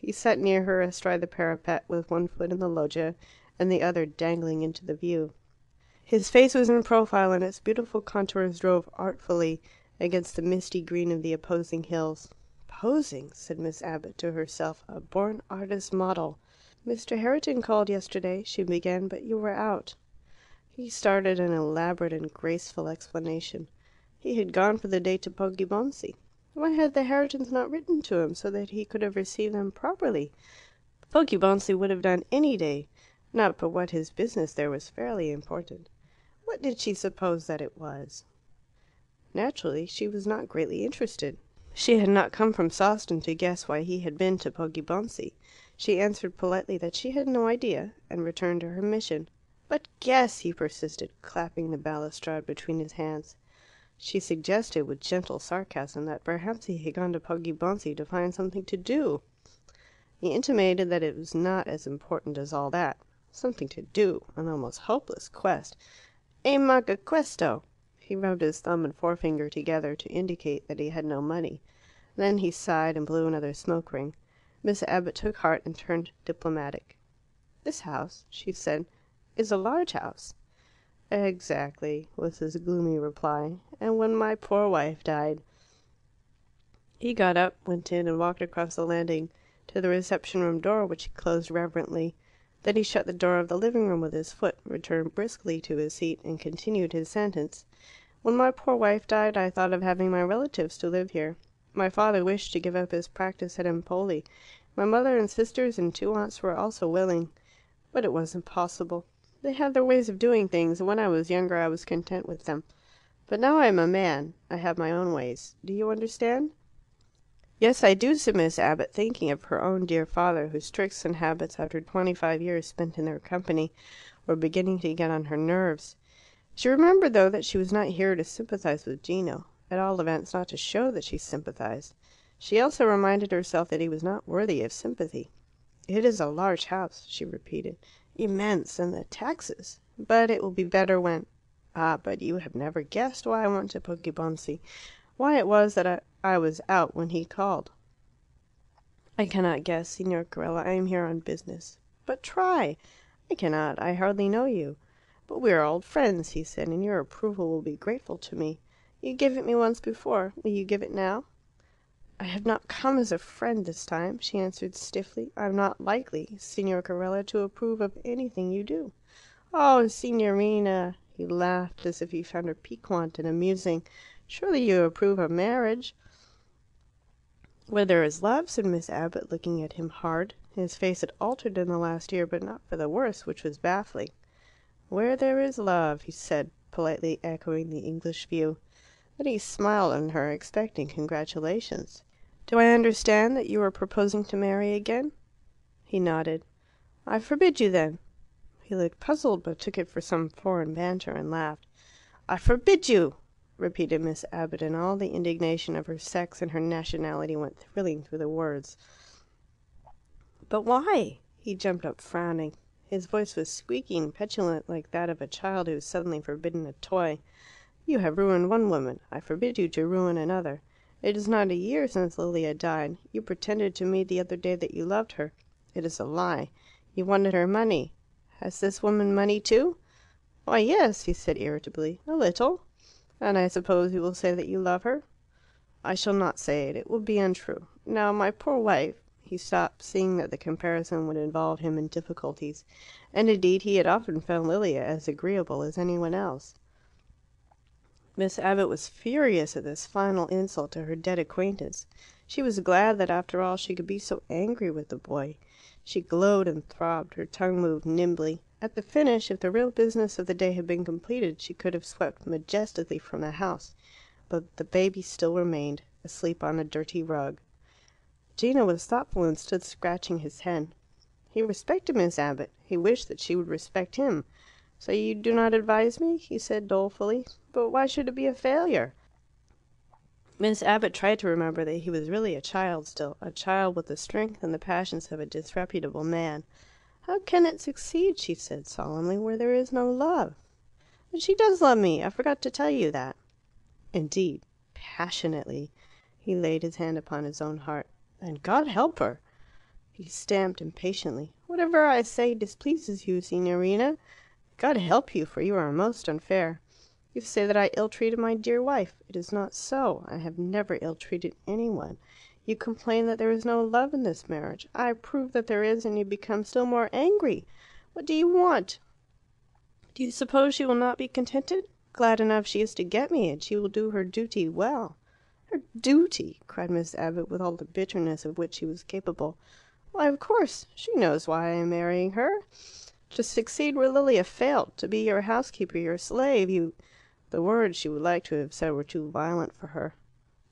He sat near her astride the parapet, with one foot in the loggia and the other dangling into the view. His face was in profile, and its beautiful contours drove artfully against the misty green of the opposing hills. "Posing," said Miss Abbott to herself. "A born artist model." "Mr. Herriton called yesterday," she began, "but you were out." He started an elaborate and graceful explanation. He had gone for the day to Poggibonsi. Why had the Herritons not written to him, so that he could have received them properly? Poggibonsi would have done any day, not but what his business there was fairly important. What did she suppose that it was? Naturally, she was not greatly interested. She had not come from Sawston to guess why he had been to Poggibonsi. She answered politely that she had no idea, and returned to her mission. "But guess," he persisted, clapping the balustrade between his hands. She suggested, with gentle sarcasm, that perhaps he had gone to Poggibonsi to find something to do. He intimated that it was not as important as all that. Something to do! An almost hopeless quest. "E manca questo!" He rubbed his thumb and forefinger together to indicate that he had no money. Then he sighed and blew another smoke ring. Miss Abbott took heart and turned diplomatic. "This house," she said, "is a large house." "Exactly," was his gloomy reply. "And when my poor wife died " He got up, went in, and walked across the landing to the reception room door, which he closed reverently. Then he shut the door of the living room with his foot, returned briskly to his seat, and continued his sentence. "When my poor wife died, I thought of having my relatives to live here. My father wished to give up his practice at Empoli. My mother and sisters and two aunts were also willing. But it wasn't possible. They have their ways of doing things, and when I was younger I was content with them. But now I am a man. I have my own ways. Do you understand?" "Yes, I do," said Miss Abbott, thinking of her own dear father, whose tricks and habits, after 25 years spent in their company, were beginning to get on her nerves. She remembered, though, that she was not here to sympathize with Gino, at all events not to show that she sympathized. She also reminded herself that he was not worthy of sympathy. "It is a large house," she repeated. "Immense. And the taxes. But it will be better when Ah, but you have never guessed why I went to Poggibonsi. Why it was that I was out when he called." "I cannot guess, Signor Carella. I am here on business." "But try." "I cannot. I hardly know you." "But we are old friends," he said, "and your approval will be grateful to me. You gave it me once before. Will you give it now?" "I have not come as a friend this time," she answered stiffly. "I am not likely, Signor Carella, to approve of anything you do." "Oh, Signorina!" He laughed as if he found her piquant and amusing. "Surely you approve of marriage?" "Where there is love," said Miss Abbott, looking at him hard. His face had altered in the last year, but not for the worse, which was baffling. "Where there is love," he said, politely echoing the English view. Then he smiled on her, expecting congratulations. "Do I understand that you are proposing to marry again?" He nodded. "I forbid you, then." He looked puzzled, but took it for some foreign banter, and laughed. "I forbid you!" repeated Miss Abbott, and all the indignation of her sex and her nationality went thrilling through the words. "But why?" He jumped up, frowning. His voice was squeaky and petulant, like that of a child who is suddenly forbidden a toy. "You have ruined one woman. I forbid you to ruin another. It is not a year since Lilia died. You pretended to me the other day that you loved her. It is a lie. You wanted her money. Has this woman money too?" "Why, yes," he said irritably. "A little." "And I suppose you will say that you love her?" "I shall not say it. It will be untrue. Now, my poor wife " He stopped, seeing that the comparison would involve him in difficulties. And indeed he had often found Lilia as agreeable as anyone else. Miss Abbott was furious at this final insult to her dead acquaintance. She was glad that after all she could be so angry with the boy. She glowed and throbbed, her tongue moved nimbly. At the finish, if the real business of the day had been completed, she could have swept majestically from the house. But the baby still remained, asleep on a dirty rug. Gino was thoughtful and stood scratching his head. He respected Miss Abbott. He wished that she would respect him. "So you do not advise me?" he said dolefully. "But why should it be a failure?" Miss Abbott tried to remember that he was really a child still, a child with the strength and the passions of a disreputable man. "How can it succeed," she said solemnly, "where there is no love?" "But she does love me. I forgot to tell you that." "Indeed." Passionately. He laid his hand upon his own heart. "And God help her!" He stamped impatiently. "Whatever I say displeases you, Signorina. God help you, for you are most unfair. You say that I ill-treated my dear wife. It is not so. I have never ill-treated any one. You complain that there is no love in this marriage. I prove that there is, and you become still more angry. What do you want? Do you suppose she will not be contented? Glad enough she is to get me, and she will do her duty well." "Her duty!" cried Miss Abbott, with all the bitterness of which she was capable. "Why, of course. She knows why I am marrying her. To succeed where Lilia failed. To be your housekeeper, your slave. You " The words she would like to have said were too violent for her.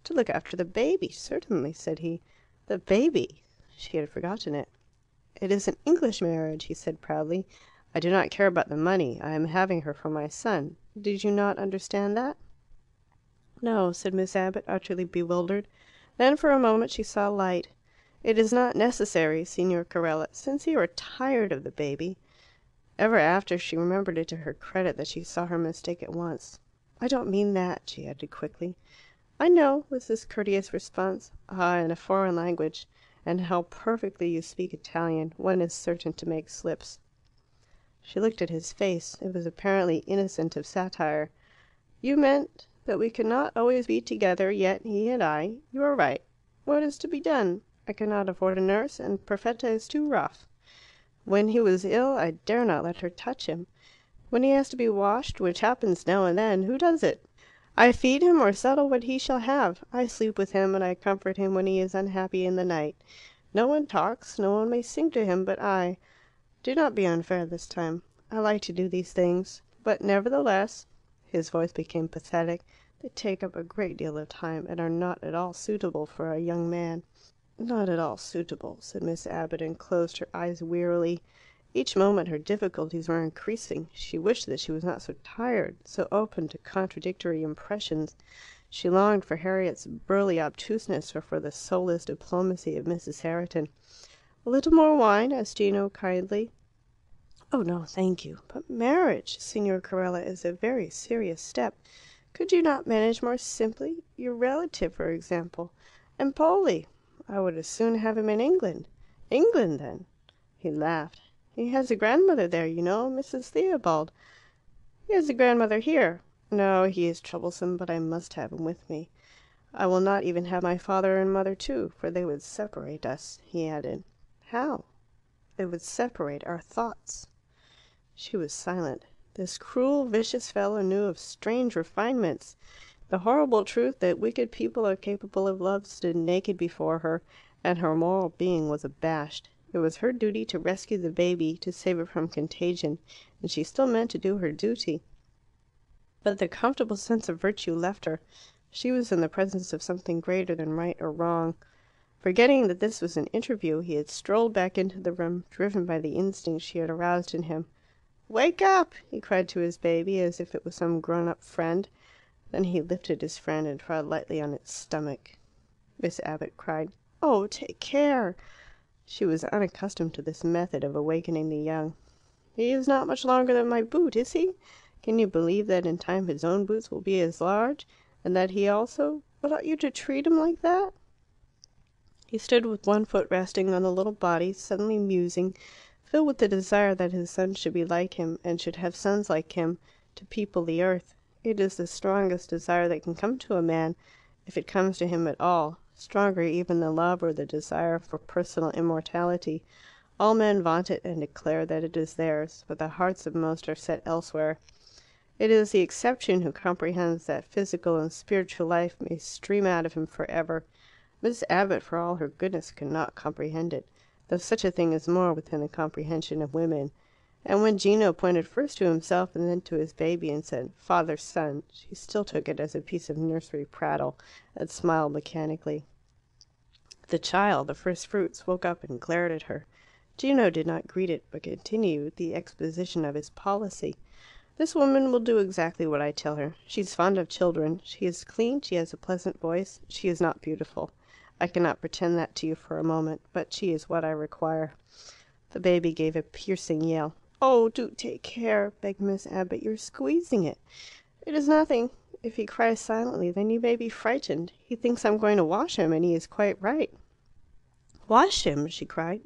"To look after the baby, certainly," said he. The baby! She had forgotten it. "It is an English marriage," he said proudly. "I do not care about the money. I am having her for my son. Did you not understand that?" "No," said Miss Abbott, utterly bewildered. Then for a moment she saw light. "It is not necessary, Signor Carella, since you are tired of the baby." Ever after she remembered it to her credit that she saw her mistake at once. "I don't mean that," she added quickly. "I know," was his courteous response. "Ah, in a foreign language and how perfectly you speak Italian one is certain to make slips." She looked at his face. It was apparently innocent of satire. "You meant that we could not always be together, yet he and I. You are right. What is to be done? I cannot afford a nurse, and Perfetta is too rough. When he was ill, I dare not let her touch him. When he has to be washed, which happens now and then, who does it? I feed him or settle what he shall have. I sleep with him, and I comfort him when he is unhappy in the night. No one talks, no one may sing to him but I. Do not be unfair this time. I like to do these things. But nevertheless," his voice became pathetic, "they take up a great deal of time, and are not at all suitable for a young man." "Not at all suitable," said Miss Abbott, and closed her eyes wearily. Each moment her difficulties were increasing. She wished that she was not so tired, so open to contradictory impressions. She longed for Harriet's burly obtuseness, or for the soulless diplomacy of Mrs. Herriton. "A little more wine?" asked Gino kindly. "Oh no, thank you. But marriage, Signor Carella, is a very serious step. Could you not manage more simply? Your relative, for example. And Poli. I would as soon have him in England." "England, then?" He laughed. "He has a grandmother there, you know, Mrs. Theobald." "He has a grandmother here. No, he is troublesome, but I must have him with me. I will not even have my father and mother too, for they would separate us," he added. "How?" "They would separate our thoughts." She was silent. This cruel, vicious fellow knew of strange refinements. The horrible truth that wicked people are capable of love stood naked before her, and her moral being was abashed. It was her duty to rescue the baby, to save it from contagion, and she still meant to do her duty. But the comfortable sense of virtue left her. She was in the presence of something greater than right or wrong. Forgetting that this was an interview, he had strolled back into the room, driven by the instinct she had aroused in him. "Wake up!" he cried to his baby, as if it was some grown-up friend. Then he lifted his friend and trod lightly on its stomach. Miss Abbott cried, "Oh, take care!" She was unaccustomed to this method of awakening the young. "He is not much longer than my boot, is he? Can you believe that in time his own boots will be as large, and that he also But ought you to treat him like that?" He stood with one foot resting on the little body, suddenly musing, filled with the desire that his son should be like him, and should have sons like him, to people the earth. It is the strongest desire that can come to a man, if it comes to him at all, stronger even than love or the desire for personal immortality. All men vaunt it and declare that it is theirs, but the hearts of most are set elsewhere. It is the exception who comprehends that physical and spiritual life may stream out of him for ever. Miss Abbott, for all her goodness, could not comprehend it, though such a thing is more within the comprehension of women. And when Gino pointed first to himself and then to his baby and said "father son," she still took it as a piece of nursery prattle, and smiled mechanically. The child, the first fruits, woke up and glared at her. Gino did not greet it, but continued the exposition of his policy. "This woman will do exactly what I tell her. She's fond of children. She is clean, she has a pleasant voice. She is not beautiful. I cannot pretend that to you for a moment, but she is what I require." The baby gave a piercing yell. "Oh, do take care!" begged Miss Abbott. "You're squeezing it." "It is nothing. If he cries silently, then you may be frightened. He thinks I'm going to wash him, and he is quite right." "Wash him!" she cried.